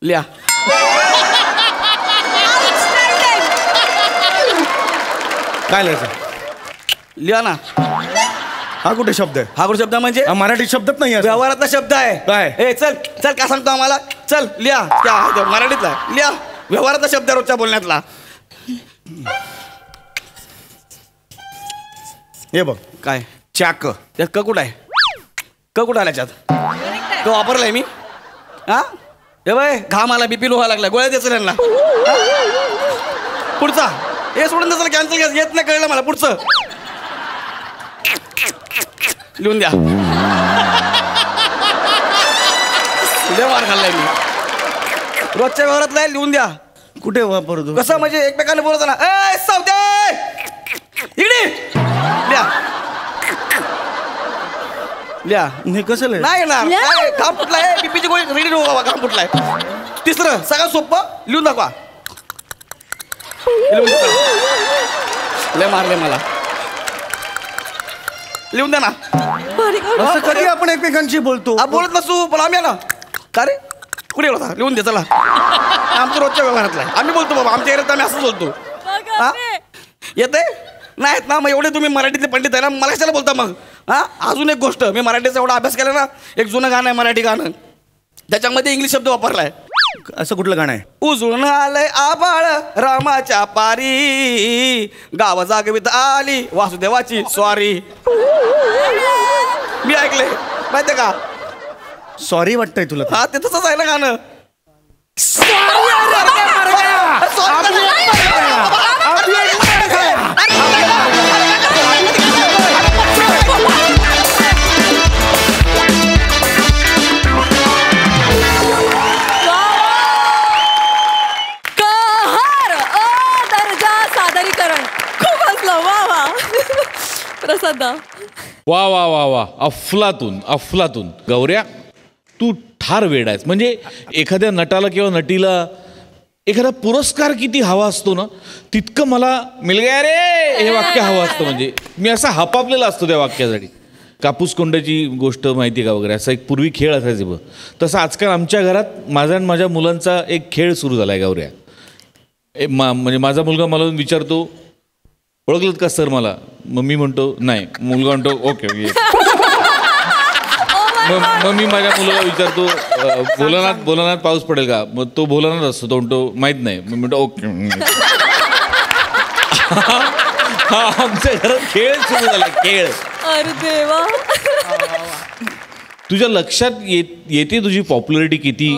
लिहा. काय लिहायचं? लिहा ना. हा कुठे शब्द आहे? हा कुठे शब्द म्हणजे मराठी शब्दच नाही. व्यवहारातला शब्द आहे. काय? ए चल चल काय सांगतो आम्हाला. चल लिहा. क्या मराठीतला लिहा. व्यवहारातला शब्द रोजच्या बोलण्यातला. हे बघ काय? चाक. त्यात क कुठं आहे? क कुठं आला त्याच्यात? क वापरलाय मी. हा हे बाय घाम आला, बीपी लो व्हायला लागला. गोळ्या द्यायचं त्यांना. पुढचा हे सोडून द्यायचं. कॅन्सल येत नाही. कळलं मला. पुढचं लिहून द्या. मार खाल्लाय मी. रोजच्या व्यवहारातला आहे. लिहून द्या. कुठे वापरतो? कसं म्हणजे एकमेकांना बोलतो ना. ए सावते इकडे लिहा. लिहा. हे कसं नाही ना. काम फुटलाय. बीपीची गोळी रेडी ठेवा. काम फुटलाय. तिसरं सगळं सोपं लिहून दाखवा. लय मारले मला. लिहून द्या ना. असं कधी आपण एकमेकांशी बोलतो? बोलत नसू पण आम्ही ना. का रे कुठे होता? लिहून दे चला. आमचं रोजच्या व्यवहारातला आहे. आम्ही बोलतो बाबा. आमच्या एरियात आम्ही असंच बोलतो. येते नाहीत ना. मग एवढे तुम्ही मराठीतले पंडित आहे ना, मला कशाला बोलता मग? अजून एक गोष्ट, मी मराठीचा एवढा अभ्यास केला ना. एक जुनं गाणं आहे मराठी गाणं, त्याच्यामध्ये इंग्लिश शब्द वापरलाय. असं कुठलं गाणं आहे? उजळून आलंय आबाळ रामाच्या पारी, गाव जागवित आली वासुदेवाची स्वारी. मी ऐकले माहितीये का? सॉरी वाटतंय तुला? हा ते तसंच आहे ना गाणं. दादा. वा वा वा वा, अफलातून अफलातून. गौऱ्या, तू ठार वेड आहेस. म्हणजे एखाद्या नटाला किंवा नटीला एखादा पुरस्कार किती हवा असतो ना, तितकं मला मिल गया रे हे वाक्य हवं असतं. म्हणजे मी असा हपापलेला असतो त्या वाक्यासाठी. कापूस कोंड्याची गोष्ट माहिती आहे का वगैरे, असा एक पूर्वी खेळ असायचे बघ, तसं आजकाल आमच्या घरात माझा आणि माझ्या मुलांचा एक खेळ सुरू झाला आहे गौऱ्या. म्हणजे माझा मुलगा मला विचारतो, ओळखलं का सर मला? मग मी म्हणतो नाही. मुलगा म्हणतो ओके. मग मी माझ्या मुलाला विचारतो, भोलानाथ पाऊस पडेल का? मग तो भोलानाथ असतो, तो म्हणतो माहीत नाही. मग म्हणतो ओके. हा आमच्या घरात खेळ सुरू झाला, खेळ. अरे देवा. तुझ्या लक्षात येते तुझी पॉप्युलरिटी किती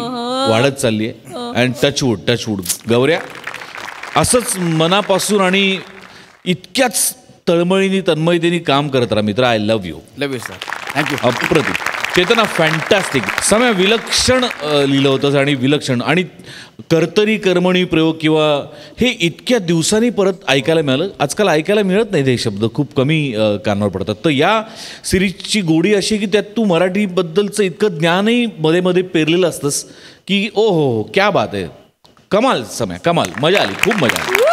वाढत चालली आहे. अँड टचवूड गौऱ्या, असंच मनापासून आणि इतक्याच तळमळीने तन्मयतेने काम करत राहा मित्र. I love you. Love you sir. Thank you. अप्रतिम. चेतना, फॅन्टॅस्टिक. समय विलक्षण लिहिलं होतं आणि विलक्षण आणि कर्तरी कर्मणी प्रयोग किंवा हे इतक्या दिवसांनी परत ऐकायला मिळालं. आजकाल ऐकायला मिळत नाही हे शब्द, खूप कमी कानावर पडतात. तर या सिरीजची गोडी अशी की त्यात तू मराठीबद्दलचं इतकं ज्ञानही मध्ये मध्ये पेरलेलं असतंस की ओ हो क्या बात आहे. कमाल समय, कमाल. मजा आली, खूप मजा आली.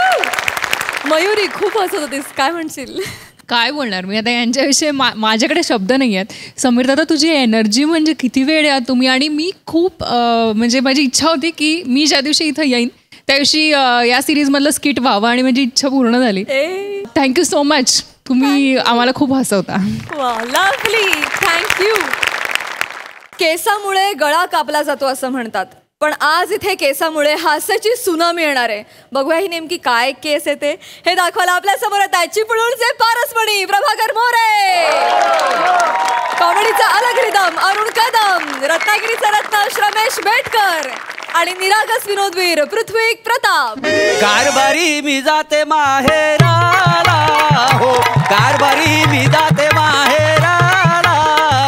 मयुरी, खूप हसत होतीस, काय म्हणशील? काय बोलणार मी आता यांच्याविषयी. माझ्याकडे शब्द नाही आहेत. समीर दादा, तुझी एनर्जी म्हणजे किती वेळ या तुम्ही. आणि मी खूप म्हणजे माझी इच्छा होती की मी ज्या दिवशी इथं येईन त्या दिवशी या सिरीजमधलं स्किट व्हावं आणि माझी इच्छा पूर्ण झाली. Thank you so much. तुम्ही आम्हाला खूप हसवता. वा, लवली. थँक्यू. केसामुळे गळा कापला जातो असं म्हणतात, पण आज इथे केसामुळे हास्याची सुनामी येणार आहे. बघूया ही नेमकी काय केस येते हे दाखवायला आपल्या समोर आहेत चिपळूणचे पारसमणी प्रभाकर मोरे, कॉमेडीचा अलग रिदम अरुण कदम, रत्नागिरीचा रत्न रमेश बेटकर आणि निरागस विनोदवीर पृथ्वी प्रताप. कारभारी मी जाते माहेराला हो, कारभारी मी जाते माहेराला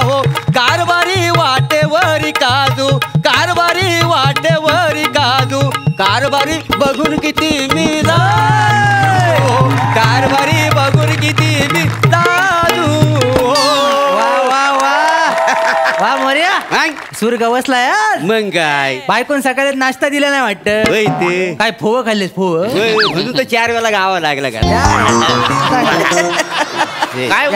हो, कारभारी वाटेवरी काजू, कारभारी वाटेवरी काजू, कारभारी बघून किती मी जाऊ, कारभारी बघून किती मी जाऊ. वा वा वा वा मोर्या, सूर गवसला यार. मग काय बायकोन सकाळी नाश्ता दिला नाही वाटत. होय ते काय फोव खाल्लेस फोव? म्हणून तर 4 वेळा गावा लागला का. काय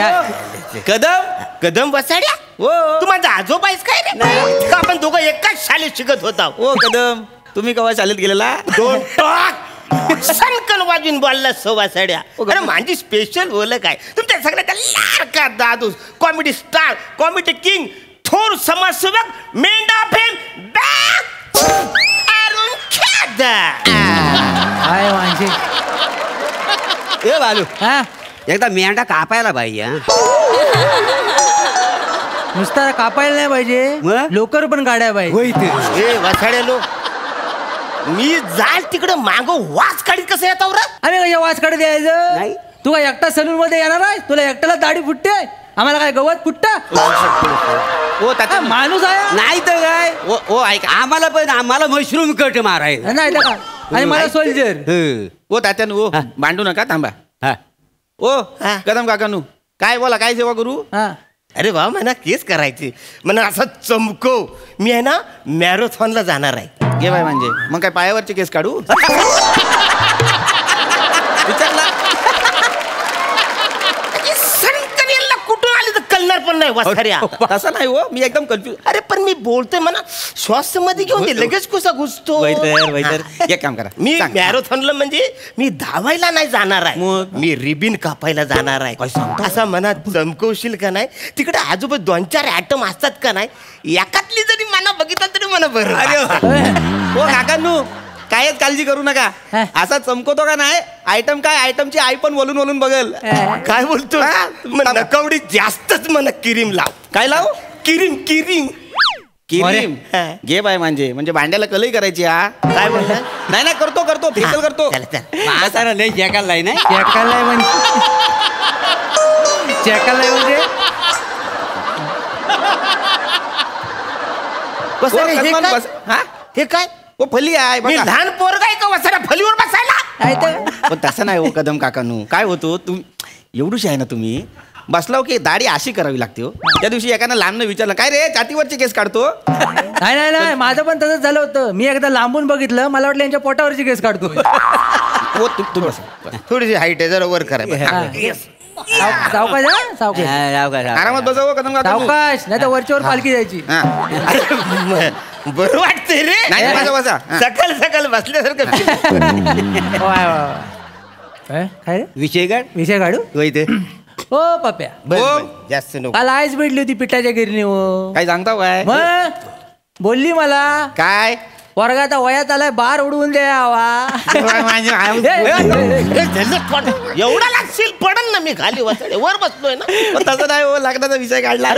कदम कदम बसाड्या. तू माझा आजोबा आहेस काय रे? आपण दोघं एकाच शाळेत शिकत होता. ओ कदम, तुम्ही केव्हा शाळेत गेलेला? दोन टॉक सनकल वाजून बोलला सवासाड्या. अरे माझी स्पेशल ओळख आहे तुमच्या सगळ्याचा लाडका दादूस, कॉमेडी स्टार, कॉमेडी किंग, थोर समाजसेवक, मेंढा फेम अरुण खेदार. काय म्हणजे ए बालू, एकदा मेंढा कापायला पाहिजे. नुसता कापायला नाही पाहिजे, लोकर पण काढायला पाहिजे. ए वासाड्या लो, मी जाल तिकडे मागो वाच काढीत कसं येतो रे? अरे कशा वाच काढत यायचं? तू काय एकटा सलून मध्ये येणार आहे? तुला एकट्याला दाढी फुटते, आम्हाला काय गवत फुटत? ओ तात्या माणूस आहे नाही तर काय. ओ ऐक, आम्हाला मशरूम कट मारायचं नाही तर का. आणि मला सोल्जर. ओ तात्यान ओ भांडू नका, थांबा. ओ कदम काकानू, काय बोला, काय सेवा करू? अरे वा, मला केस करायचे, मला असं चमकव. मी आहे ना मॅरेथॉनला जाणार आहे. घे बाय. म्हणजे मग काय पायावरचे केस काढू? विचारला सनकनेला कुठून आली तर कळणार पण नाही वासाड्या. तसं नाही हो, मी एकदम कन्फ्युज. अरे पण मी बोलतोय म्हणा श्वास मध्ये घेऊन दे, लगेच कसा घुसतो. एक काम करा, मी मॅरेथॉनला म्हणजे मी धावायला नाही जाणार आहे, मी रिबिन कापायला जाणार आहे. असा मनात चमकवशील का नाही? तिकडे आजोबा 2-4 ॲटम असतात का नाही, एकातली जरी मना बघितलं तरी मला बरं. अरे ओ काकांनू, कायच काळजी करू नका. असा चमकवतो का नाही, आयटम काय, आयटमची आई पण बोलून बोलून बघल. काय बोलतो? नकवडी जास्तच मला क्रीम लाव. काय लाव? क्रीम क्रीम क्रीम घे बाय. म्हणजे भांड्याला कलई करायची. हा काय बोलला? नाही करतो फेकल करतो. म्हातारा लय चेकायला नाही. चेकायला म्हणजे चेकायला म्हणजे हे काय? ओ फली आहे. मी लहान पोरगा आहे का वसाऱ्या फलीवर बसायला? पण तसं नाही हो कदम काकानू. काय होतो, तुम्ही एवढूशी आहे ना तुम्ही, बसला की दाढी अशी करावी लागते हो. त्या दिवशी एकानं लांबनं विचारलं, काय रे छातीवरची केस काढतो? नाही नाही नाही, माझं पण तसंच झालं होतं. मी एकदा लांबून बघितलं, मला वाटलं यांच्या पोटावरची केस काढतो. हो तू बस. थोडीशी हाईट आहे, जरा वर करा. सावकाश आरामात बसावं कदम का सावकाश, नाही तर वरच्यावर पालखी जायची. बरं वाटतंय रे. नाही बसा बसा. सकाळ सकाळ बसल्यासारखं. काय रे विषय काढू इथे हो पप्या. जास्त नको. काल आईच भेटली होती पिठाच्या गिरणी. काय सांगता काय? मग बोलली मला काय वर्गात वयात आलाय, बार उडवून द्यावा. एवढा लागशील पडन ना मी खाली वाचडे वर बसलोय ना. तसं नाही हो, लग्नाचा विषय काढला.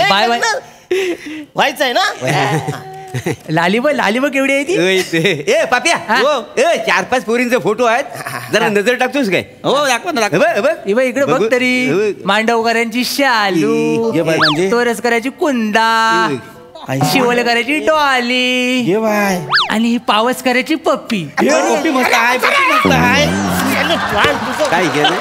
Bye bye. व्हायचंय ना. लालीब केवढी आहे ती? ए पाप्या, ए 4-5 पोरींचे फोटो आहेत, जरा नजर टाकतोस काय? हो दाखवा ना. इकडे बघ तरी. मांडवकरांची शालू, तोरसकरांची कुंदा, शिवलकरांची डॉली आणि पावसकरांची पप्पी. काय केलं?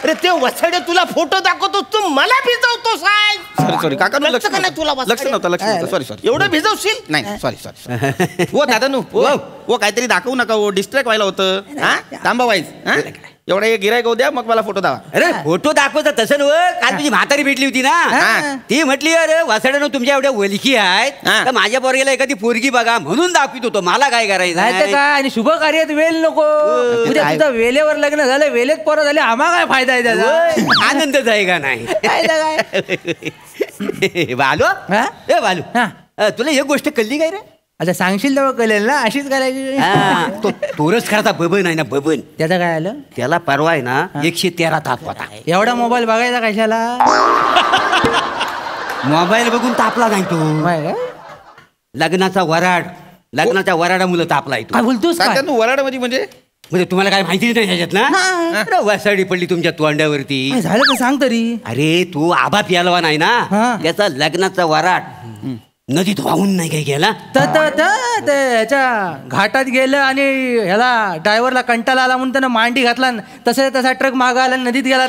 अरे ते वसडे तुला फोटो दाखवतो, तू मला भिजवतो साहेब. सॉरी काका, लक्ष नाही तुला. लक्ष नव्हतं. सॉरी एवढं भिजवशील? नाही सॉरी. हो दादा हो काहीतरी दाखवू नका हो, डिस्ट्रॅक्ट व्हायला होतं. हा थांबा वाईज. एवढा एक गिरायक होऊ द्या, मग मला फोटो दावा. अरे फोटो दाखवता तसं नव. काल तुझी म्हातारी भेटली होती ना, ती म्हटली अरे वासड्यानं तुमच्या एवढ्या वलकी आहेत, तर माझ्या पोरगेला एखादी पोरगी बघा म्हणून दाखवित होतो. मला काय करायचं? काय आणि शुभ कार्यात वेल नको. तुझं वेलेवर लग्न झालं, वेलेत पोरं झाले, आम्हाला काय फायदा आहे त्याचा? आनंदच आहे का नाही? बालू ए बालू, तुला एक गोष्ट कळली काय रे? अच्छा सांगशील तेव्हा कळेल ना. अशीच करायची. तो तोरच खराचा बबन आहे ना, बबन. त्याचं काय आलं? त्याला परवा आहे ना 113 ताप होता. एवढा मोबाईल बघायचा कशाला? मोबाईल बघून तापला नाही तो. लग्नाच्या वराडामुळे तापलाय तो. बोलतोस वराड म्हणजे तुम्हाला काय माहिती नाही त्याच्यात ना? वसाडी पडली तुमच्या तोंडावरती. झालं तर सांग तरी. अरे तू आबा प्यालवा नाही ना, त्याचा लग्नाचा वराड नदीत वाहून नाही काय गेला. ह्याच्या घाटात गेलं आणि ह्याला ड्रायव्हरला कंटाळा आला म्हणून त्यानं मांडी घातला, तसा ट्रक मागा आला, नदीत गेला.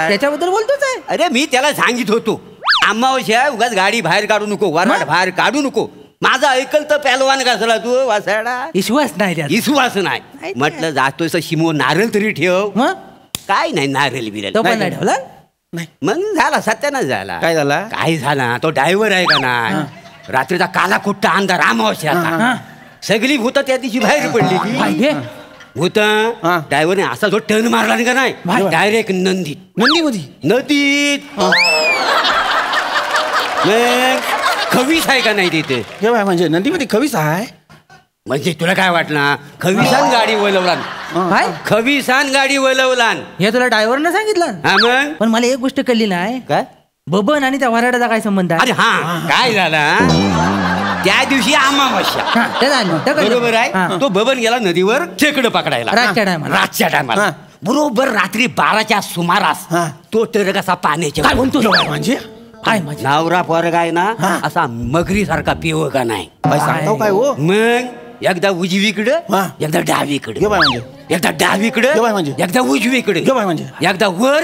त्याच्याबद्दल बोलतोच आहे. अरे मी त्याला सांगित होतो, अमावस्या उगाच गाडी बाहेर काढू नको, वराड बाहेर काढू नको. माझा ऐकल तर पहलवान घासला तू वासाडा. विश्वास नाही म्हटलं जातोय शिमो नारळ तरी ठेव. काय नाही नारळ बिरल नाही ठेवला. मग झाला सत्यानाच झाला. काय झाला? काय झाला? तो ड्रायव्हर आहे का नाही, रात्रीचा काला कुट्टा अंधार अमावस्या सगळी भूत त्या दिवशी बाहेर पडली. भूत ड्रायव्हरने असा जो टर्न मारला का नाही, डायरेक्ट नदीत. खवीस आहे का नाही तिथे? म्हणजे नदीमध्ये खवीस आहे म्हणजे तुला काय वाटलं? खवीसान गाडी वळवलान. खवीसान गाडी वळवलान हे तुला ड्रायव्हरनं सांगितलं? मग पण मला एक गोष्ट कळली नाही. काय? बबन आणि त्या वराडाचा काय संबंध आहे? अरे काय झालं, त्या दिवशी अमावस्या बरोबर आहे. तो बबन गेला नदीवर खेकडं पकडायला रातच्या टायमाला. बरोबर रात्री 12च्या सुमारास तो ट्रक असा पाण्याच्या. काय म्हणतो म्हणजे? नवरा पोरग आहे ना, असा मगरी सारखा पिव का नाही. काय हो? मग एकदा उजवीकडं, एकदा डावीकडे, एकदा डावीकडे, एकदा उजवीकडे, एकदा वर,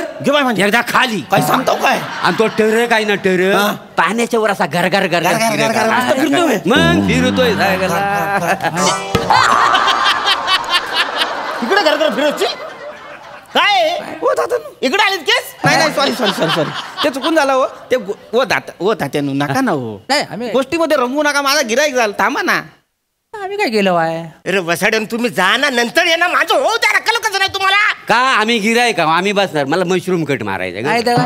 एकदा खाली. काय सांगतो काय? आणि तो टरक आहे ना, टरक पाण्याच्या वर असा गरगर मग फिरतोय. इकडे घर फिरवची काय इकडे आलीत केस? नाही सॉरी ते चुकून झालं हो. ते तात्यानू नका ना हो. गोष्टीमध्ये रमवू नका. माझा गिराईक झाला. थांबा ना. आम्ही काय केलं आहे? अरे वसाड्यान तुम्ही जा ना, नंतर ये ना. माझं हो त्या रक्कल कसं नाही तुम्हाला का? आम्ही गिराय का? आम्ही बसणार. मला मशरूम कट मारायचं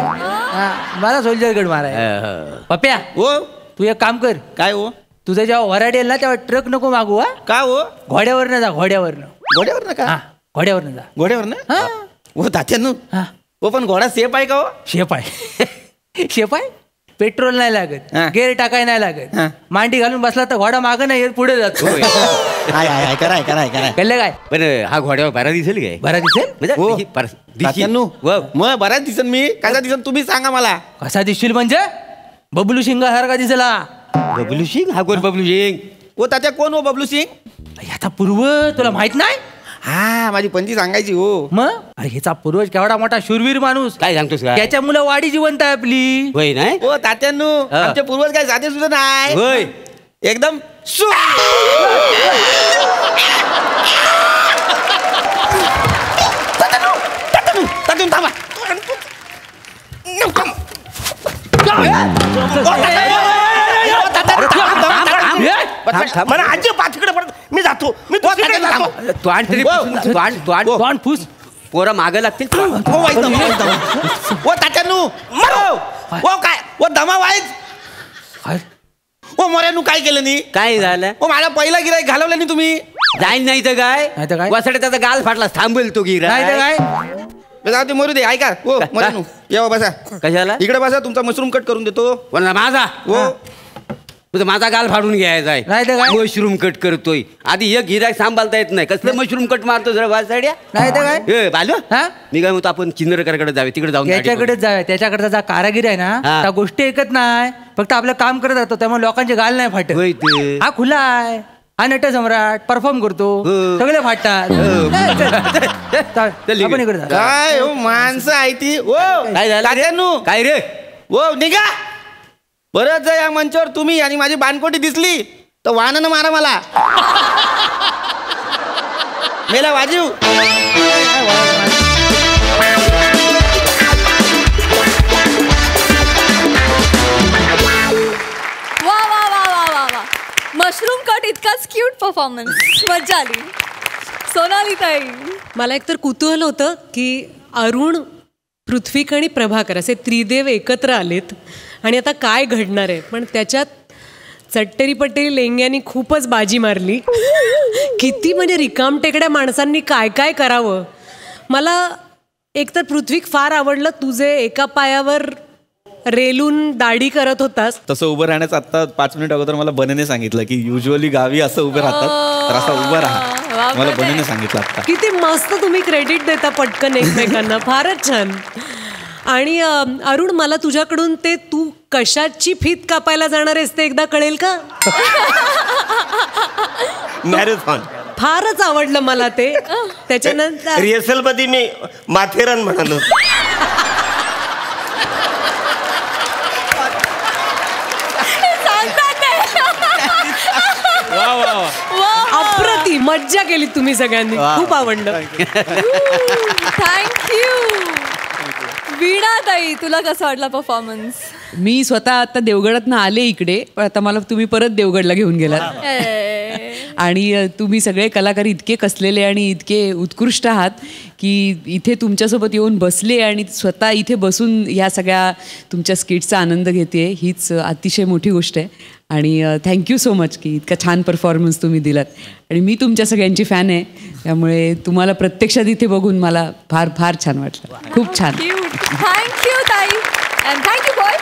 मला सोल्जर कट मारायचं. पप्या हो तू एक काम कर. काय हो? तुझं जेव्हा वराड येईल ना तेव्हा ट्रक नको मागू. का हो? घोड्यावरनं जा. घोड्यावरनं का? घोड्यावरनं जा. घोड्यावरनं हो तात्यानू. हो पण घोडा सेफ आहे का हो? शेप आहे. पेट्रोल नाही लागत, गेअर टाकाय नाही लागत. मांडी घालून बसला तर घोडा मागं नाही पुढे जातो. कराय कळलं काय? पण हा घोड्यावर बरा दिसेल काय? बरा दिसेल मग बराच दिसन. मी कसा दिसन तुम्ही सांगा मला. कसा दिसशील म्हणजे? बबलू सिंगासारखा दिसला. बबलू सिंग? हा कोण बबलू सिंग? हो तात्या कोण हो बबलू सिंग? आता पूर्व तुला माहित नाही? हा माझी पंची सांगायची हो. मग अरे ह्याचा पूर्वज केवढा मोठा शूरवीर माणूस. काय सांगतोस काय? त्याच्या मुलं वाडी जिवंत आहे आपली. होय नाही हो तात्यांनो आमचे पूर्वज काय साधे सुद्धा नाही. होय एकदम तात्यानो थांबा. मला आजी पाठीकडे पडत मी जातो. मी दुसरीकडे जातो. फूस पोरं मागे लागतील. ओ तात्यानो ओ काय ओ दमा वाईज ओ मोऱ्यानू काय केलं नी. काय झालं? ओ मला पहिला गिराईक घालवलं नाही तुम्ही. जाईल नाही तर काय वसाडे त्याचा गाल फाटला थांबेल तो गिरा नाही तर काय जाऊ दे मरू दे. ऐका ओ मोऱ्यानू या बसा. कशाला इकडे बसा तुमचा मशरूम कट करून देतो. कोणाला माझा हो तुझा माझा गाल फाडून घ्यायचा आहे. नाही तर काय मशरूम कट करतोय आधी एक गिराक सांभाळता येत नाही. कसलं मशरूम कट मारतो जरा वासाड्या. नाही तर काय बालू मी काय म्हणतो आपण चिंदरकरकडे जावे तिकडे जाऊन त्याच्याकडेच जाऊया. त्याच्याकडचा जा कारागीर आहे ना त्या गोष्टी ऐकत नाही फक्त आपलं काम करत राहतो त्यामुळे लोकांचे गाल नाही फाटत. हा खुला आहे हा नट सम्राट परफॉर्म करतो सगळे फाटतात. आपण इकडे जा. काय हो माणसं आहे ती. ओ काय झालं तात्यानो काय रे ओ निघा. बरंच जर या मंचावर तुम्ही आणि माझी बानकोटी दिसली तर वाहनानं मारा मला. मेला वाजीव. वा वा वा वा वा वा मशरूम कट इतकाच क्यूट परफॉर्मन्स. मजा आली. सोनाली ताई मला एकतर कुतूहल होतं की अरुण पृथ्वीक आणि प्रभाकर असे त्रिदेव एकत्र आलेत आणि आता काय घडणार आहे. पण त्याच्यात चट्टेरी पट्टेरी लेंग्यांनी खूपच बाजी मारली. किती म्हणजे रिकामटेकड्या माणसांनी काय काय करावं. मला एकतर पृथ्वीक फार आवडलं तुझे एका पायावर रेलून दाढी करत होतास. तसं उभं राहण्याचं आता 5 मिनिट अगोदर मला बनेने सांगितलं की युजली गावी असं उभं राहतात तर असं उभं राहा. मला बनेने सांगितलं आता. किती मस्त तुम्ही क्रेडिट देता पटकन एकमेकांना. फारच छान. आणि अरुण मला तुझ्याकडून ते तू कशाची फीत कापायला जाणार आहेस ते एकदा कळेल का. मॅरेथॉन फारच आवडलं मला ते. त्याच्यानंतर रिहर्सल मध्ये मी माथेरान म्हणालो. अप्रतिम मज्जा केली तुम्ही सगळ्यांनी. खूप आवडलं. थँक्यू. वीणा ताई तुला कसा वाटला परफॉर्मन्स. मी स्वतः आता देवगडातनं आले इकडे पण आता मला तुम्ही परत देवगडला घेऊन गेलात. आणि तुम्ही सगळे कलाकार इतके कसलेले आणि इतके उत्कृष्ट आहात की इथे तुमच्यासोबत येऊन बसले आणि स्वतः इथे बसून ह्या सगळ्या तुमच्या स्किट्सचा आनंद घेते हीच अतिशय मोठी गोष्ट आहे. आणि थँक्यू सो मच की इतका छान परफॉर्मन्स तुम्ही दिलात. आणि मी तुमच्या सगळ्यांची फॅन आहे त्यामुळे तुम्हाला प्रत्यक्षात इथे बघून मला फार फार छान वाटलं. खूप छान. थँक्यू ताई अँड थँक्यू बॉय.